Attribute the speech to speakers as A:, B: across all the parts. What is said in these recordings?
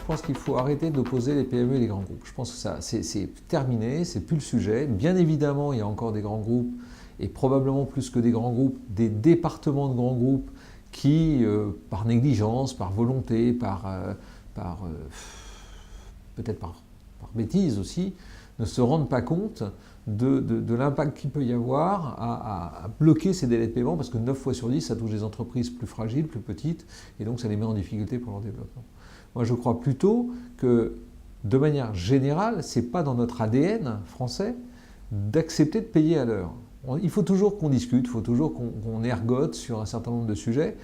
A: pense qu'il faut arrêter d'opposer les PME et les grands groupes. Je pense que ça, c'est terminé, c'est plus le sujet. Bien évidemment, il y a encore des grands groupes, et probablement plus que des grands groupes, des départements de grands groupes qui, par négligence, par volonté, peut-être par bêtise aussi, ne se rendent pas compte de l'impact qu'il peut y avoir à bloquer ces délais de paiement, parce que 9 fois sur 10, ça touche des entreprises plus fragiles, plus petites, et donc ça les met en difficulté pour leur développement. Moi, je crois plutôt que, de manière générale, ce n'est pas dans notre ADN français d'accepter de payer à l'heure. Il faut toujours qu'on discute, il faut toujours qu'on ergote sur un certain nombre de sujets.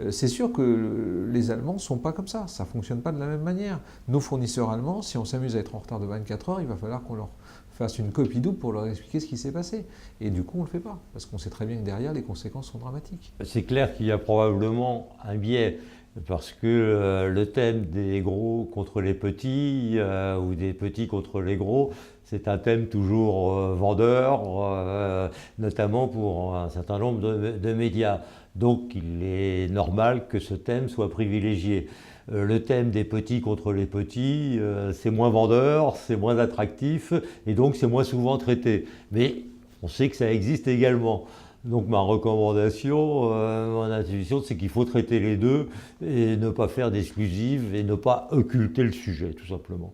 A: C'est sûr que les Allemands ne sont pas comme ça ne fonctionne pas de la même manière. Nos fournisseurs allemands, si on s'amuse à être en retard de 24 heures, il va falloir qu'on leur fasse une copie double pour leur expliquer ce qui s'est passé. Et du coup, on ne le fait pas, parce qu'on sait très bien que derrière, les conséquences sont dramatiques.
B: C'est clair qu'il y a probablement un biais, parce que le thème des gros contre les petits, ou des petits contre les gros, c'est un thème toujours vendeur, notamment pour un certain nombre de médias. Donc il est normal que ce thème soit privilégié. Le thème des petits contre les petits, c'est moins vendeur, c'est moins attractif, et donc c'est moins souvent traité. Mais on sait que ça existe également. Donc ma recommandation, mon intuition, c'est qu'il faut traiter les deux et ne pas faire d'exclusives et ne pas occulter le sujet, tout simplement.